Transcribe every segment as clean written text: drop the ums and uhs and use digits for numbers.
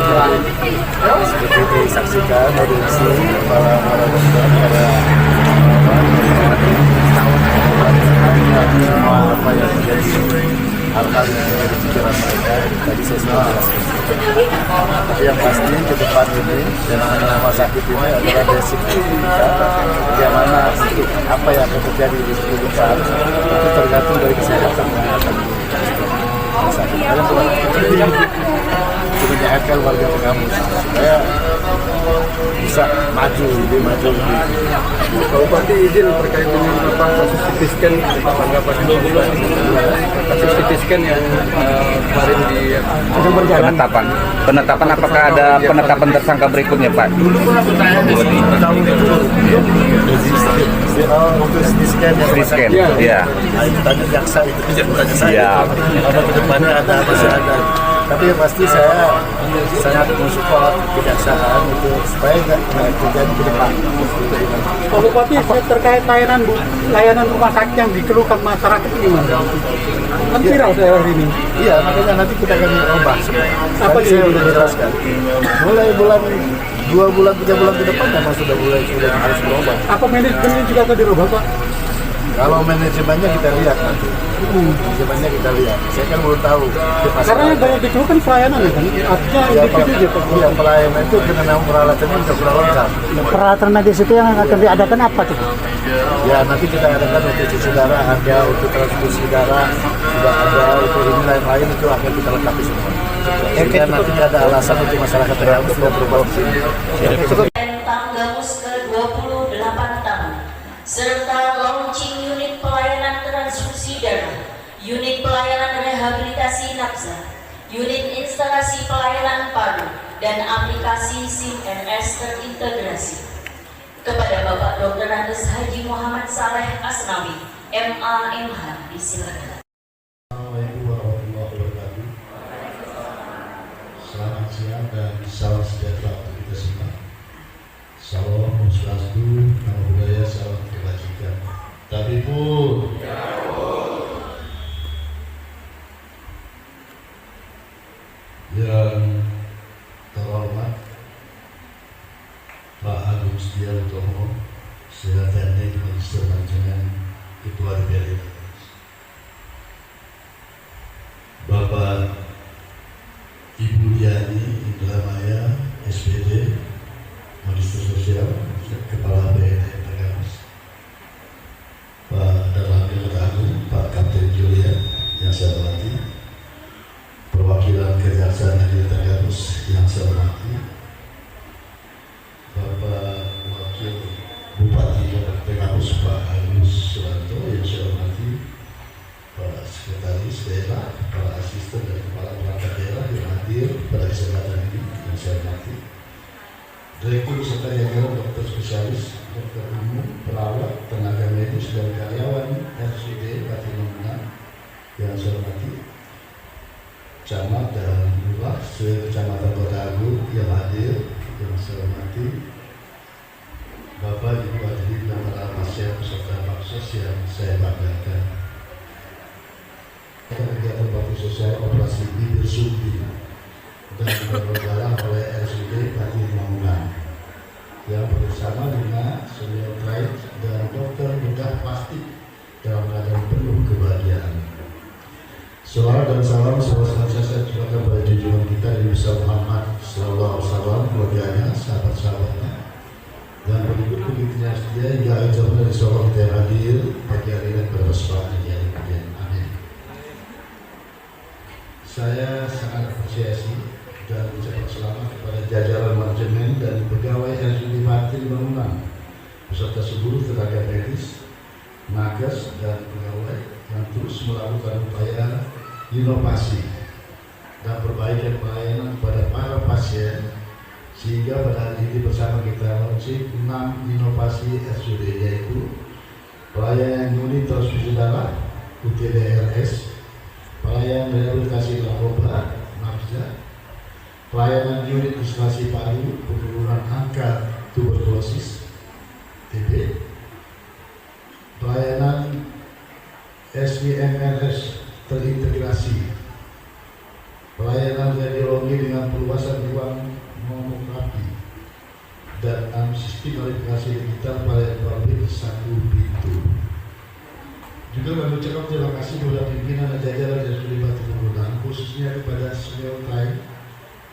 seperti disaksikan audiensi para dokter, para semua apa yang menjadi hal-hal yang ada di pikiran mereka tadi saya sudah jelaskan. Tapi yang pasti ke depan ini dan nama sakit ini adalah basic kita, bagaimana apa yang akan terjadi di seluruh saat itu tergantung dari kesehatan yang akan sakit. Kalian untuk menyehatkan warga Pengamus supaya bisa maju lebih. Kalau Bupati izin terkait dengan kasus CT scan, tanggapan kasus CT scan yang kemarin di penetapan apakah ada penetapan tersangka berikutnya Pak? Dulu tahun itu untuk scan yang ya. Itu tadi jaksa itu bukan saya. Kalau ke depannya masih ada. Tapi yang pasti saya sangat mensupport kejaksaan itu supaya nggak terjadi ke depan. Pak Bupati, terkait layanan rumah sakit yang dikeluhkan masyarakat ini gimana? Kan viral saya hari ini. Iya, makanya nanti kita akan ubah. Apa saya sudah jelaskan. Mulai bulan 2 bulan 3 bulan ke depan memang sudah harus berubah. Apa manajemennya juga akan dirubah Pak? Kalau manajemennya kita lihat nanti. Manajemennya kita lihat. Saya kan belum tahu. Karena yang banyak dikeluhkan pelayanan ya kan? Artinya individu aja. Iya, pelayanan itu dengan peralatannya sudah kurang lengkap. Peralatan medis itu yang akan diadakan apa tuh? Ya nanti kita adakan untuk cuci darah ada, untuk transfusi darah sudah ada, untuk ini lain-lain itu akan kita lengkapi semua. Sehingga nanti ada alasan untuk masyarakat yang sudah berubah di sini. Tanggamus ke-28 tahun serta launching unit pelayanan transfusi darah, unit pelayanan rehabilitasi nafsa, unit instalasi pelayanan paru, dan aplikasi SIM-NS terintegrasi. Kepada Bapak Dr. Andes Haji Muhammad Saleh Asnawi, MA/MH, disilakan. Assalamualaikum warahmatullahi wabarakatuh. Selamat siang dan salam sejahtera untuk kita semua. Salam Om Swastiastu, Namo Buddhaya, salam kebajikan. Tabibul. Yang terhormat Pak Agung Setiautomo, Sekjen Magister Manajemen Ketua DPR, Bapak Ibu Diani Indramaya, SPD, Magister Sosial, Kepala BNN Pengamus, Pak Darlanil Agung, Pak Kapten Julia yang saya hormati, perwakilan Kejaksaan Negeri Pengamus yang saya hormati, Bapak Wakil Bupati Pengamus Pak Agus Suwanto yang saya hormati, Pak Sekretaris Daerah, para asisten dan kepala perangkat daerah yang hadir pada kesempatan ini yang saya hormati, Direktur serta jajaran dokter spesialis, dokter umum, perawat, tenaga medis dan karyawan RSUD Patimura yang saya hormati, camat dan lurah Kecamatan Kota Agung yang hadir yang saya hormati, Bapak Ibu hadirin dan para pasien peserta baksos yang saya banggakan. Kegiatan bakti sosial operasi bibir sumbi dan digalang oleh RSUD Patimura yang bersama dengan senior train dan dokter bedah plastik dalam keadaan penuh kebahagiaan. Salawat dan salam senantiasa tercurahkan pada junjungan kita Nabi Muhammad sallallahu alaihi wasallam, keluarganya, sahabat-sahabatnya, dan pengikut-pengikutnya setia hingga akhir zaman dari seorang kita yang hadir pagi hari ini pada kesempatan yang kemudian. Amin. Saya sangat apresiasi dan ucapkan selamat kepada jajaran manajemen dan pegawai RSUD Patimura beserta seluruh tenaga medis, nakes dan pegawai yang terus melakukan upaya inovasi dan perbaikan pelayanan kepada para pasien, sehingga pada hari ini bersama kita launching 6 inovasi RSUD, yaitu pelayanan unit transfusi darah UTDRS, pelayanan rehabilitasi narkoba (NARSA), pelayanan unit isolasi paru, penurunan angka tuberkulosis (TB), pelayanan SIM-NS terintegrasi, pelayanan radiologi dengan perluasan ruang sistem verifikasi digital pelayanan publik satu pintu. Juga kami ucapkan terima kasih kepada pimpinan dan jajaran yang terlibat penggunaan, khususnya kepada senior time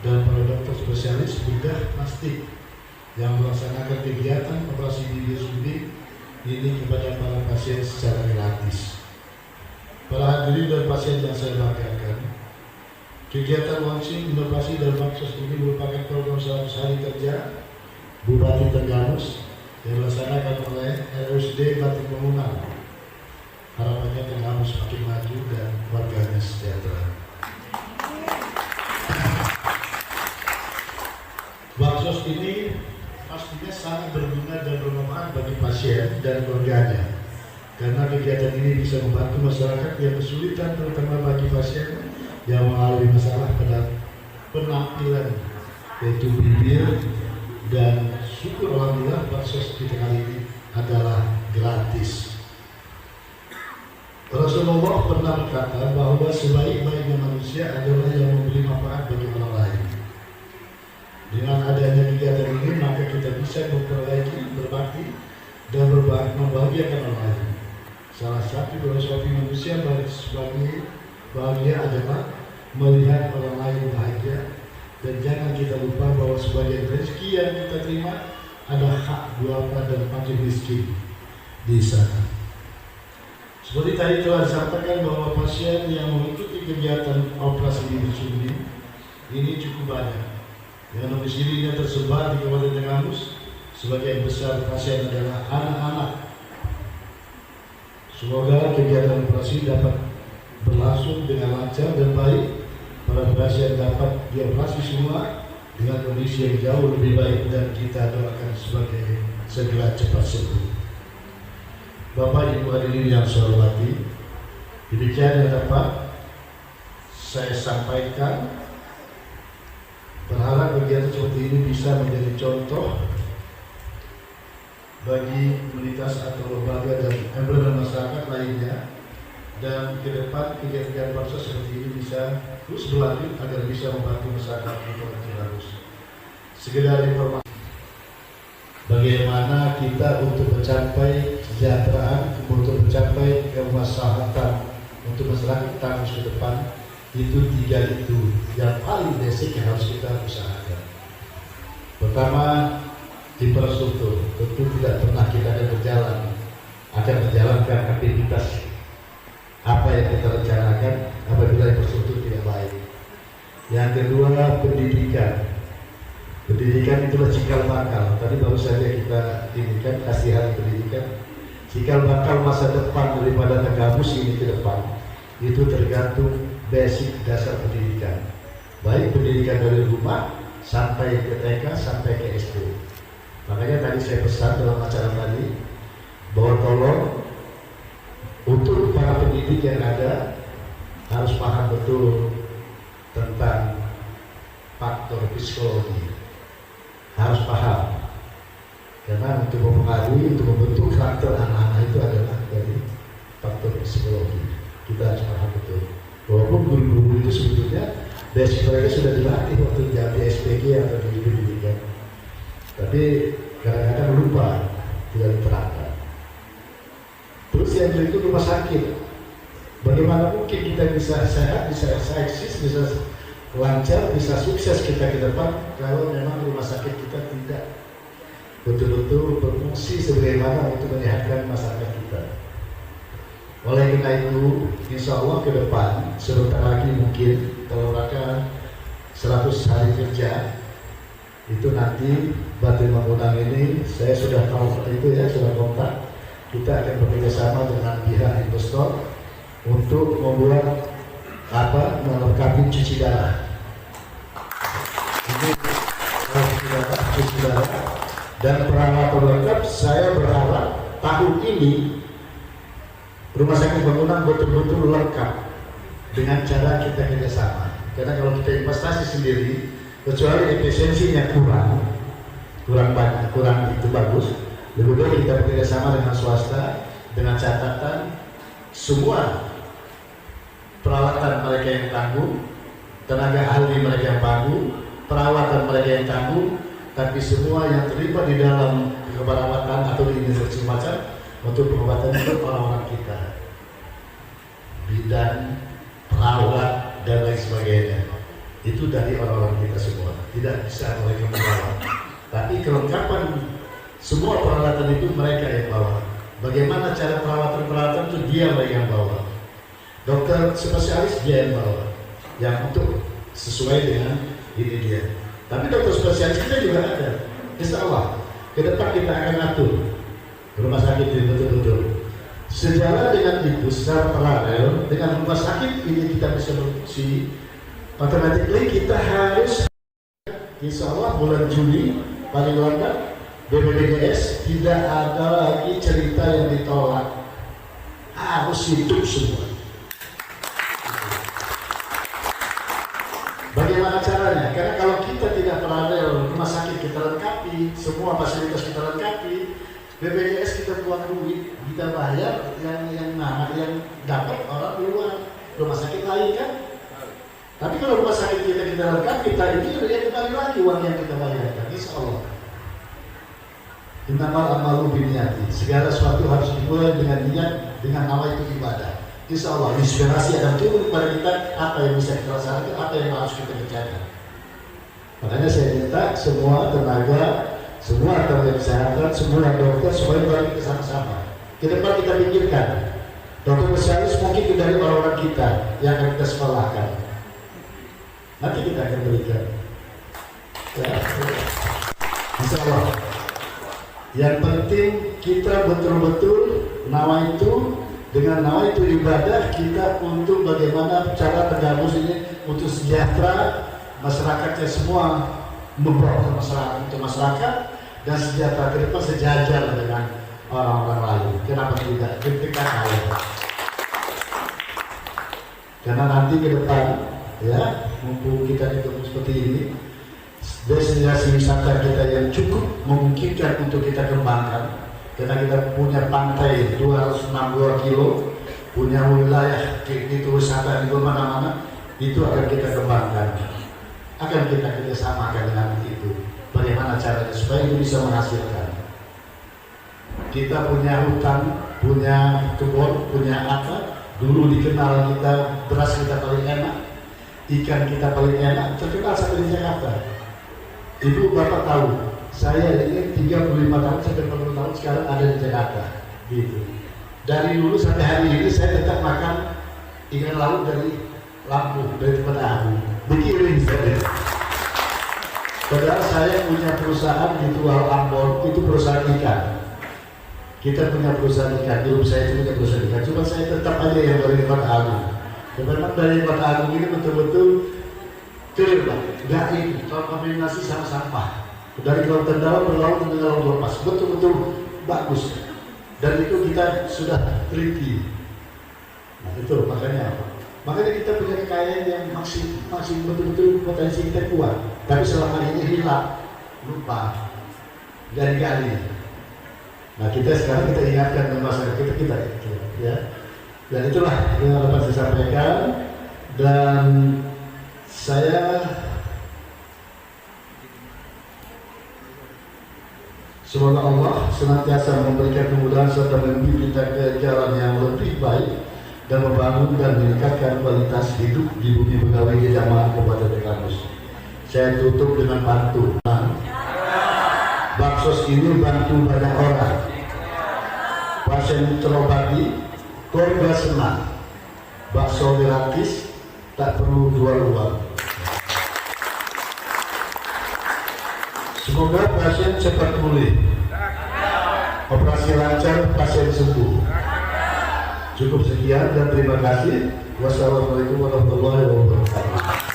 dan para dokter spesialis bedah plastik yang melaksanakan kegiatan operasi bibir suntik ini kepada para pasien secara gratis. Para hadirin dan pasien yang saya banggakan, kegiatan launching inovasi dan baksos ini merupakan program 100 hari kerja Bupati Tenggamus yang dilaksanakan oleh RSUD Batik Bangunan. Harapannya Tenggamus makin maju dan warganya sejahtera. Baksos ini pastinya sangat berguna dan bermanfaat bagi pasien dan keluarganya, karena kegiatan ini bisa membantu masyarakat yang kesulitan, terutama bagi pasien yang mengalami masalah pada penampilan, yaitu bibir, dan syukur alhamdulillah baksos kita kali ini adalah gratis. Rasulullah pernah berkata bahwa sebaik-baiknya manusia adalah yang memberi manfaat bagi orang lain. Dengan adanya kegiatan ini, maka kita bisa memperbaiki, berbakti, dan membahagiakan orang lain. Salah satu filosofi manusia sebagai bahagia adalah melihat orang lain bahagia, dan jangan kita lupa bahwa sebagian rezeki yang kita terima ada hak duafa dan fakir miskin di sana. Seperti tadi telah disampaikan bahwa pasien yang mengikuti kegiatan operasi bibir suntik ini cukup banyak. Yang domisilinya tersebar di Kabupaten Tenggamus, sebagian besar pasien adalah anak-anak. Semoga kegiatan operasi dapat berlangsung dengan lancar dan baik. Para pasien dapat dioperasi semua dengan kondisi yang jauh lebih baik, dan kita doakan sebagai segera cepat sembuh. Bapak Ibu hadirin yang saya hormati, demikian yang dapat saya sampaikan. Berharap kegiatan seperti ini bisa menjadi contoh bagi komunitas atau lembaga dan elemen masyarakat lainnya, dan ke depan kegiatan baksos seperti ini bisa terus berlanjut agar bisa membantu masyarakat di Kabupaten Tenggamus. Sekedar informasi bagaimana kita untuk mencapai kesejahteraan, untuk mencapai kemaslahatan untuk masyarakat Tenggamus ke depan, itu 3 itu yang paling basic yang harus kita usahakan. Pertama, infrastruktur. Tentu tidak pernah kita akan menjalankan aktivitas apa yang kita rencanakan apabila infrastruktur tidak baik. Yang kedua, pendidikan. Pendidikan itulah cikal bakal. Tadi baru saja kita indikan kasih hari pendidikan. Cikal bakal masa depan daripada Tenggamus ini ke depan itu tergantung basic dasar pendidikan. Baik pendidikan dari rumah sampai ke TK sampai ke SD. Makanya tadi saya pesan dalam acara tadi bahwa tolong untuk para pendidik yang ada harus paham betul tentang faktor psikologi. Harus paham, karena untuk mempengaruhi, untuk membentuk karakter anak-anak itu adalah dari faktor psikologi. Kita harus paham betul. Walaupun guru-guru itu sebetulnya basic mereka sudah dilatih waktu di SPG atau di pendidikan, tapi kadang-kadang lupa, tidak diterapkan. Terus yang berikut rumah sakit. Bagaimana mungkin kita bisa sehat, bisa eksis, bisa lancar, bisa sukses kita ke depan kalau memang rumah sakit kita tidak betul-betul berfungsi sebagaimana untuk menyehatkan masyarakat kita. Oleh karena itu, insya Allah ke depan sebentar lagi mungkin kalau rangka 100 hari kerja itu nanti Batik Bangunan ini saya sudah tahu seperti itu ya, sudah kontak. Kita akan bekerja sama dengan pihak investor untuk membuat melengkapi cuci darah. Ini cuci darah dan peralatan lengkap. Saya berharap tahun ini Rumah Sakit Bangunan betul-betul lengkap dengan cara kita kerjasama. Karena kalau kita investasi sendiri, kecuali efisiensinya kurang banyak, kurang itu bagus, lebih baik kita bekerjasama dengan swasta dengan catatan semua peralatan mereka yang tanggung, tenaga ahli mereka yang tanggung, perawatan mereka yang tanggung, tapi semua yang terlibat di dalam keperawatan atau di industri macam untuk pengobatan itu orang-orang kita, bidan, perawat dan lain sebagainya. Itu dari orang-orang kita semua, tidak bisa mereka membawa. Tapi kelengkapan semua peralatan itu mereka yang bawa. Bagaimana cara perawatan itu dia mereka yang bawa. Dokter spesialis dia yang bawa, yang untuk sesuai dengan ini dia. Tapi dokter spesialis kita juga ada. Insya Allah ke depan kita akan atur rumah sakit ini betul-betul sejalan dengan itu secara paralel dengan rumah sakit ini kita bisa berfungsi. Automatically kita harus insya Allah bulan Juni paling lambat BPJS tidak ada lagi cerita yang ditolak, harus hidup semua. Bagaimana caranya? Karena kalau kita tidak paralel, rumah sakit kita lengkapi, semua fasilitas kita lengkapi, BPJS kita buang duit, kita bayar yang dapat orang luar rumah sakit lain kan. Tapi kalau rumah sakit kita lengkapi, kita ini dia kembali lagi uang yang kita bayarkan. Insya Allah. Innamal amalu binniyati. Segala sesuatu harus dimulai dengan niat, dengan nama itu ibadah. Insya Allah inspirasi akan turun kepada kita apa yang bisa kita laksanakan, apa yang harus kita kerjakan. Makanya saya minta semua tenaga, semua tenaga kesehatan, semua dokter, semuanya balik kita sama-sama. Ke depan kita pikirkan, dokter spesialis mungkin dari orang-orang kita yang akan kita sekolahkan. Nanti kita akan berikan. Ya, Insya Allah. Yang penting kita betul-betul nawa itu. Dengan nama itu ibadah kita untuk bagaimana cara tergabung ini untuk sejahtera masyarakatnya semua, membawa masyarakat untuk masyarakat dan sejahtera ke depan sejajar dengan orang-orang lain. Kenapa tidak? Ketika kaya. Karena nanti ke depan ya, mumpung kita ketemu seperti ini, destinasi wisata kita yang cukup memungkinkan untuk kita kembangkan. Karena kita punya pantai 262 kilo, punya wilayah itu wisata di mana-mana, itu akan kita kembangkan, akan kita kerjasamakan dengan itu. Bagaimana caranya supaya itu bisa menghasilkan? Kita punya hutan, punya kebun, punya apa? Dulu dikenal kita beras kita paling enak, ikan kita paling enak, terkenal sampai di Jakarta. Ibu bapak tahu. Saya ini 35 tahun sampai 40 tahun sekarang ada di Jakarta, gitu. Dari dulu sampai hari ini saya tetap makan ikan laut dari Lampung, dari tempat aku. Dikirim saya. Padahal saya punya perusahaan di Tual Ambon, itu perusahaan ikan. Kita punya perusahaan ikan, dulu saya punya perusahaan ikan. Cuma saya tetap aja yang dari tempat aku. Memang dari tempat aku ini betul-betul clear, nggak ini, kalau kombinasi sama sampah. Dari lautan dalam berlaut dengan laut lepas, betul-betul bagus, dan itu kita sudah teliti. Nah itu makanya kita punya kekayaan yang masih betul-betul potensi kita kuat, tapi selama ini hilang, lupa, gali-gali. Nah kita sekarang kita ingatkan dengan masyarakat kita ya, dan itulah yang dapat saya sampaikan. Dan saya semoga Allah senantiasa memberikan kemudahan serta membimbing kita ke jalan yang lebih baik dan membangun dan meningkatkan kualitas hidup di bumi pegawai di jamaah Kabupaten Tegalus. Saya tutup dengan pantun. Baksos ini bantu banyak orang. Pasien terobati, keluarga senang. Bakso gratis, tak perlu jual uang. Semoga pasien cepat pulih, operasi lancar, pasien sembuh. Cukup sekian dan terima kasih. Wassalamualaikum warahmatullahi wabarakatuh.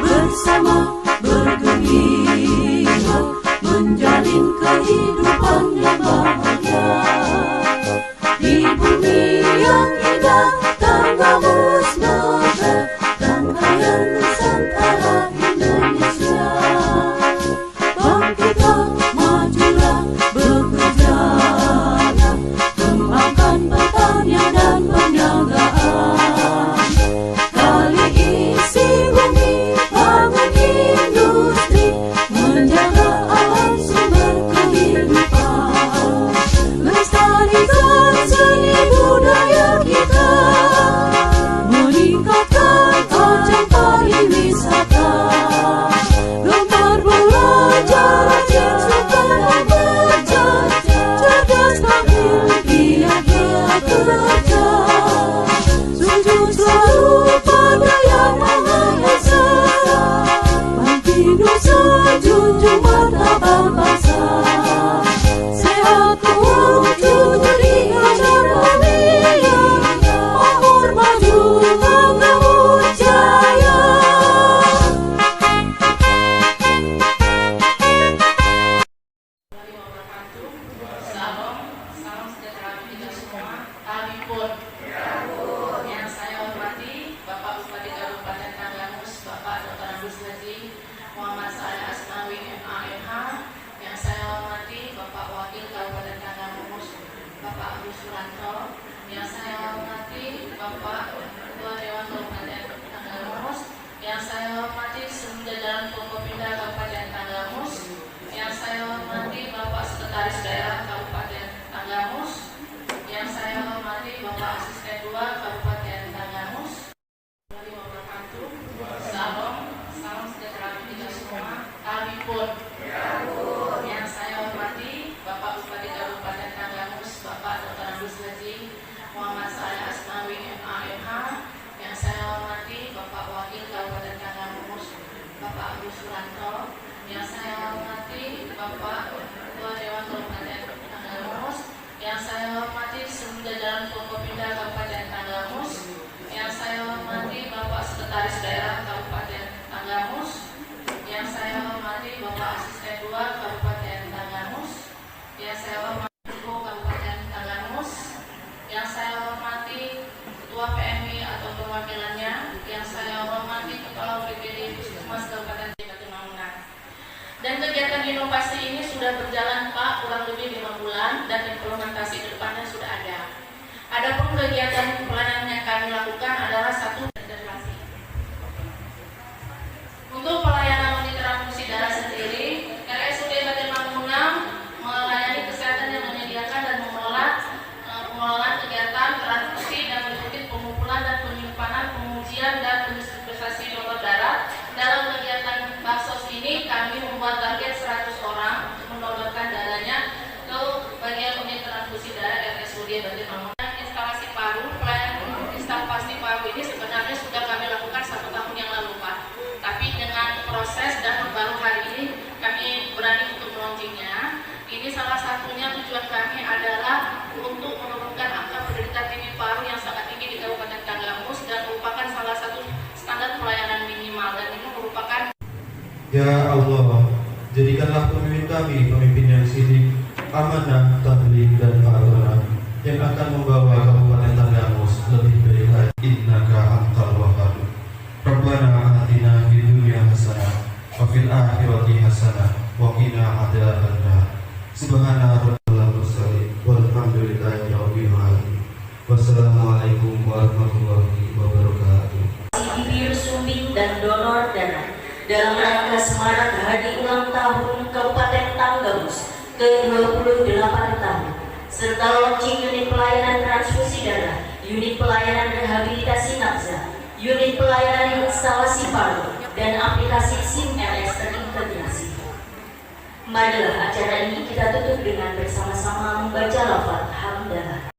Bersama bergembira menjalin kehidupan yang bahagia di bumi yang indah Tanggamus Negara rangkaian Nusantara Indonesia. Bangkit Suranto. Yang saya hormati Bapak Ketua Dewan Kabupaten Tanggamus, yang saya hormati seluruh jajaran Forkopimda Kabupaten Tanggamus, yang saya hormati Bapak Sekretaris Daerah Kabupaten Tanggamus, yang saya hormati Bapak Asisten 2 Kabupaten Tanggamus. Salam sejahtera bagi kita semua. Kami pun. Yang saya hormati Bapak Bupati Kabupaten Tanggamus, Bapak Dr. Agus Haji Muhammad Saleh Asmawi MAMH. Yang saya hormati Bapak Wakil Kabupaten Tanggamus, Bapak Agus Suranto. Yang saya hormati Bapak Ketua Dewan Kabupaten Tanggamus. Yang saya hormati seluruh jajaran Forkopimda Kabupaten Tanggamus. Yang saya hormati Bapak Sekretaris Daerah Kabupaten Tanggamus. Yang saya hormati Bapak Asisten 2 Kabupaten Tanggamus. Yang saya hormati Ibu Kabupaten Tanggamus. Yang saya hormati Ketua PMI atau perwakilannya. Yang saya hormati Kepala BPD Puskesmas Kabupaten Mangunan. Dan kegiatan inovasi ini sudah berjalan Pak kurang lebih 5 bulan dan implementasi ke depannya sudah ada. Adapun kegiatan pelayanan yang kami lakukan adalah satu integrasi. Untuk pelayanan unit transfusi darah sendiri, RSUD Kabupaten Mangunan melayani kesehatan yang menyediakan dan mengelola kegiatan transfusi dan meliputi pengumpulan dan penyimpanan, pengujian dan pendistribusi donor darah. Dalam kegiatan baksos ini kami membuat target 100 orang untuk mendonorkan darahnya ke bagian unit transfusi darah RSUD Kabupaten Mangunan. Instalasi paru, pelayanan instalasi paru ini sebenarnya sudah kami lakukan 1 tahun yang lalu Pak. Tapi dengan proses dan baru hari ini kami berani untuk melaunchingnya. Ini salah satunya tujuan kami adalah untuk menurunkan angka penderita TB paru yang sangat tinggi di Kabupaten Tanggamus dan merupakan salah satu standar pelayanan minimal dan ini merupakan. Ya Allah, jadikanlah pemimpin kami pemimpin yang sidik, amanah, tabligh dan amanah yang akan membawa Kabupaten Tanggamus lebih baik lagi. Innaka antal wahhab. Rabbana atina fid dunya hasanah wa fil akhirati hasanah wa qina adzabannar. Subhana rabbika mursalin walhamdulillahi rabbil alamin. Wassalamualaikum warahmatullahi wabarakatuh. Bibir sumbing dan donor darah dalam rangka semarak hari ulang tahun Kabupaten Tanggamus ke-28 tahun serta launching unit pelayanan transfusi darah, unit pelayanan rehabilitasi nafsa, unit pelayanan instalasi paru, dan aplikasi SIM LS terintegrasi. Marilah acara ini kita tutup dengan bersama-sama membaca lafaz hamdalah.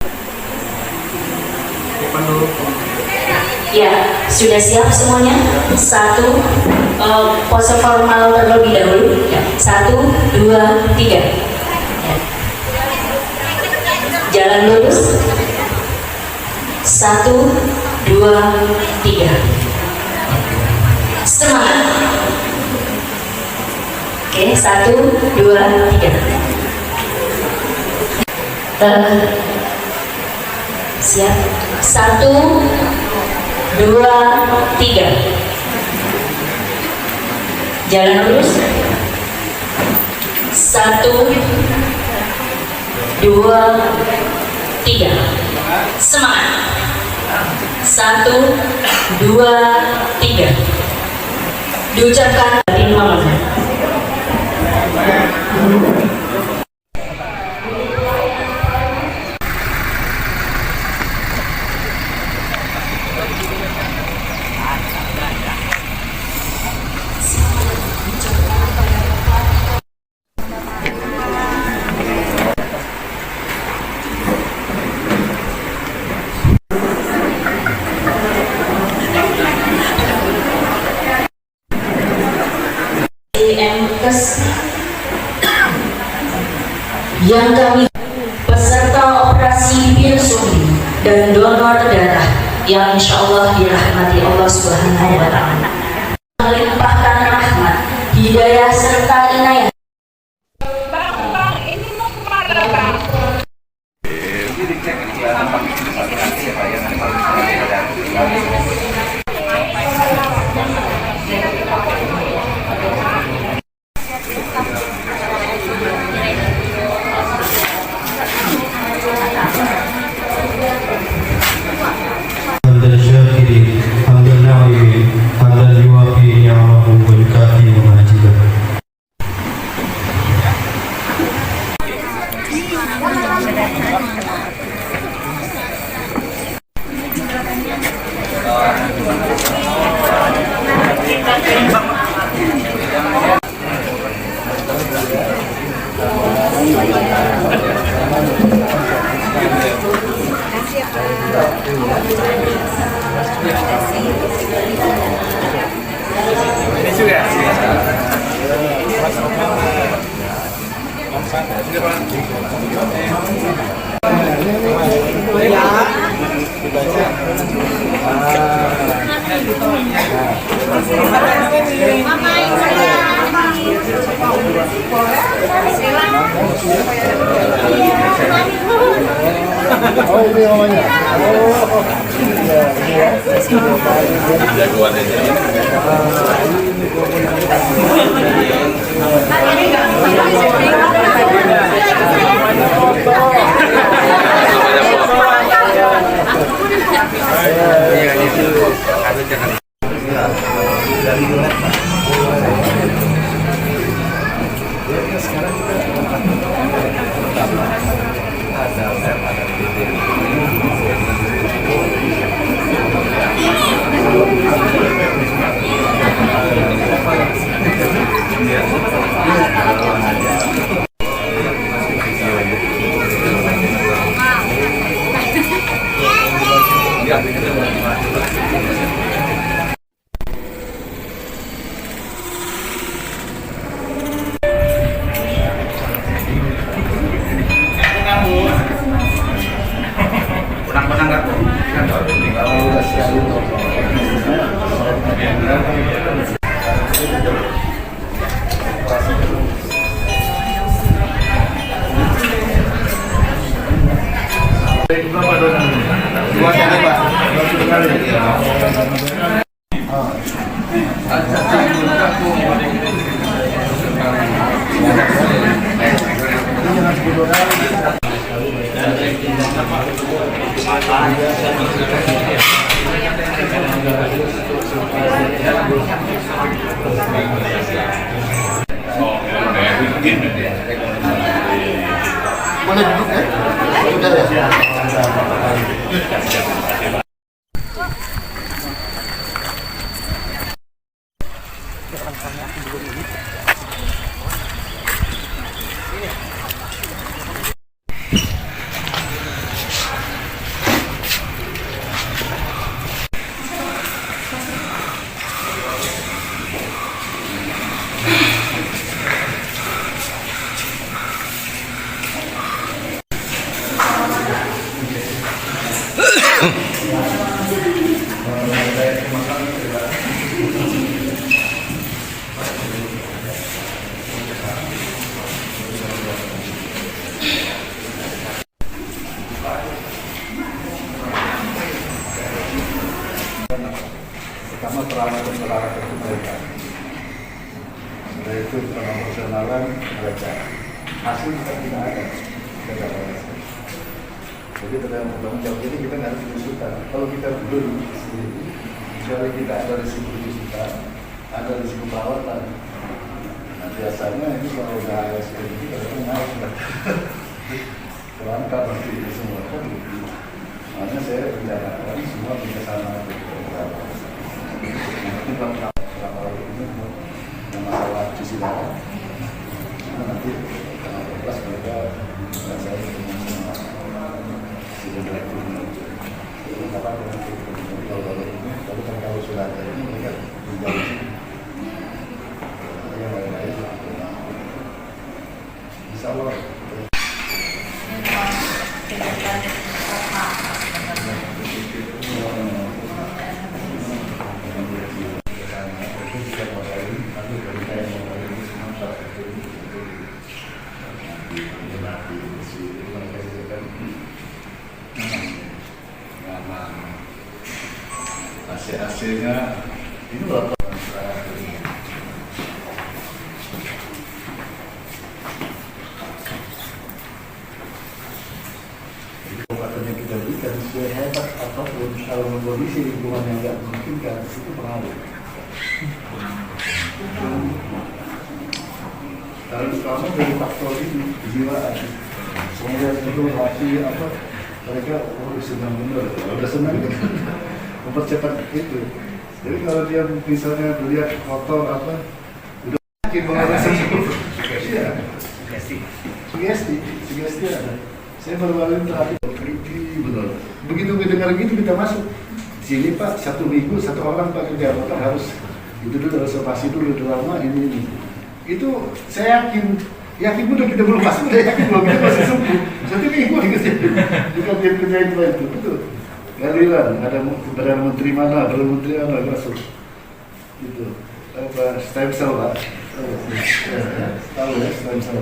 Ya, sudah siap semuanya? Satu, pose formal terlebih dahulu. Ya. 1, 2, 3. Ya. Jalan lurus. 1, 2, 3. Semangat. Oke, 1, 2, 3. Siap. 1, 2, 3. Jalan lurus. 1, 2, 3. Semangat. 1, 2, 3. Diucapkan dari Mama. yang kami peserta operasi biosum dan donor darah yang insya Allah dirahmati Allah Subhanahu wa Ta'ala, melimpahkan rahmat, hidayah serta inayah. Pertama peralatan itu mereka, yaitu proporsionalan mereka. Hasil kita tidak ada. Jadi dalam bertanggung jawab ini kita nggak harus diusulkan. Kalau kita belum sendiri, misalnya kita ada risiko juta, ada risiko perawatan. Nah, biasanya ini kalau udah ASN ini kadang naik, kelangkap nanti semua kan. Makanya saya rencanakan semua bisa sama. Nanti kalau ini masalah cuci darah, nanti kelas mereka saya dengan sudah direktur ini apa kalau ini lalu kan kalau sudah ada ini mereka menjauh yang lain-lain insya Allah. Hasilnya ini loh. Katanya kita berikan sesuai hebat apapun kalau kondisi lingkungan yang tidak memungkinkan itu pengaruh. Kalau kamu dari faktor ini kejiwaan Saya itu masih apa? Mereka senang benar, udah senang kan mempercepat itu. Jadi kalau dia misalnya lihat kotor apa, udah yakin bahwa ada sembuh. Iya. Sugesti ada. Saya baru terakhir benar. Begitu dengar gitu kita masuk. Sini Pak, 1 minggu 1 orang Pak kerja kotor harus itu dulu reservasi dulu lama ini. Itu saya yakin udah kita belum masuk, udah yakin bahwa kita masih sembuh. 1 minggu dikasih. Bukan dia kerjain itu betul. Galiran ada Perdana Menteri mana, Menteri mana masuk. Itu apa stem cell Pak. Tahu ya stem cell.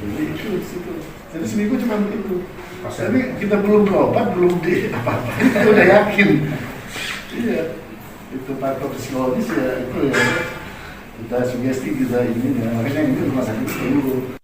Jadi itu. Jadi seminggu cuma itu. Tapi kita belum berobat, belum di apa-apa. Kita udah yakin. Iya. Itu faktor psikologis ya itu ya. Kita sugesti kita ini ya. Makanya ini rumah sakit dulu.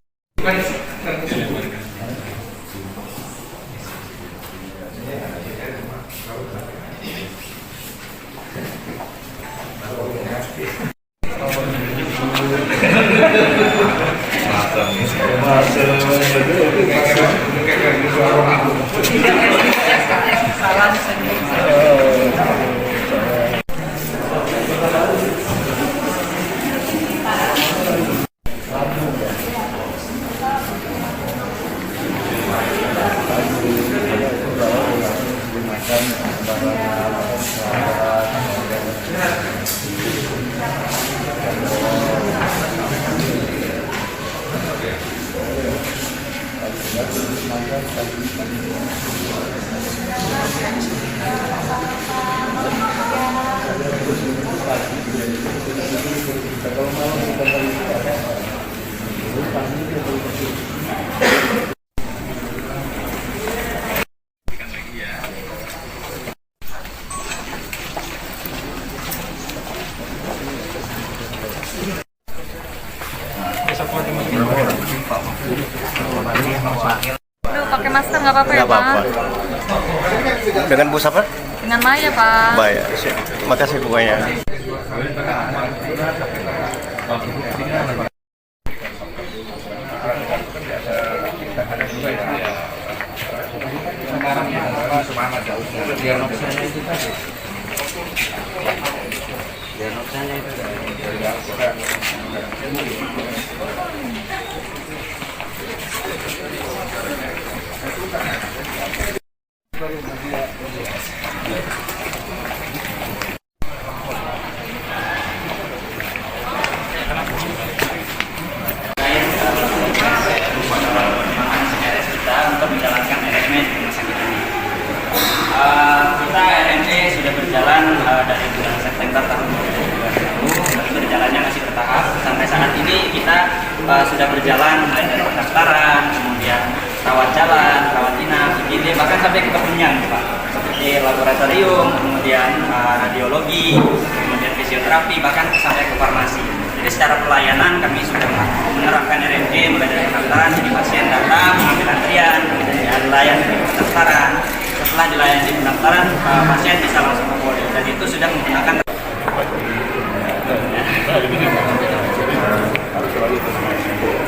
Pakai masker nggak apa-apa ya, Pak? Dengan bus apa? Dengan Maya, Pak. Baik, terima kasih pokoknya. Kita RMC sudah berjalan dari bulan September tahun 2020, tapi berjalannya masih bertahap. Sampai saat ini kita sudah berjalan mulai dari pendaftaran, kemudian rawat jalan, rawat inap, IGD, bahkan sampai ke kepunyaan, Pak. Seperti laboratorium, kemudian radiologi, kemudian fisioterapi, bahkan sampai ke farmasi. Jadi secara pelayanan kami sudah menerapkan RMC mulai dari pendaftaran, jadi pasien datang, mengambil antrian, kemudian dilayani di pendaftaran. Setelah dilayani pendaftaran, pasien bisa langsung ke poli, dan itu sudah menggunakan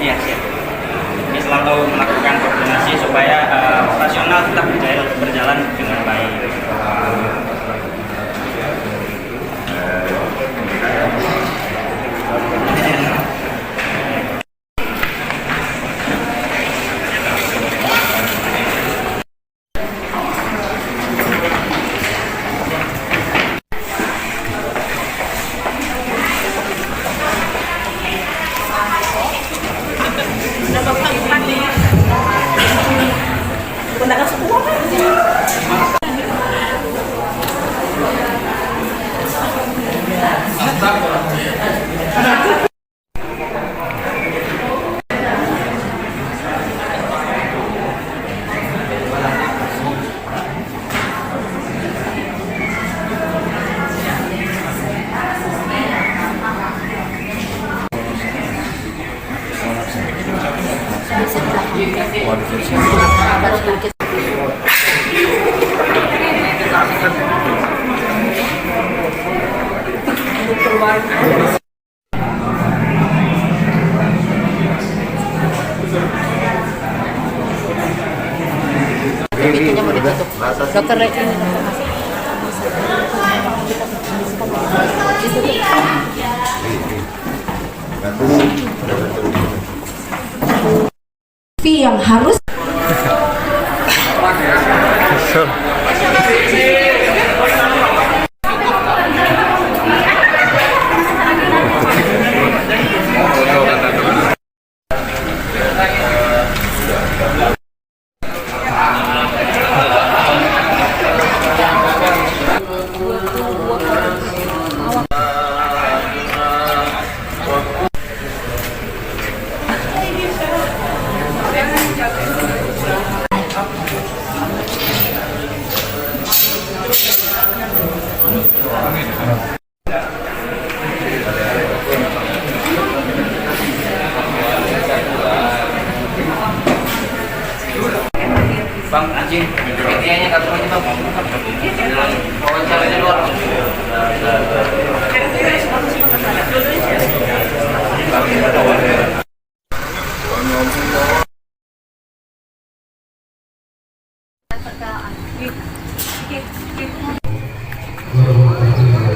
iya siap. Ini selalu melakukan koordinasi supaya operasional tetap berjalan dengan baik. pintunya mau ditutup. Dokter Reki. Fee yang harus Bang, anjing, media-nya kantor aja bang. Wawancaranya luar.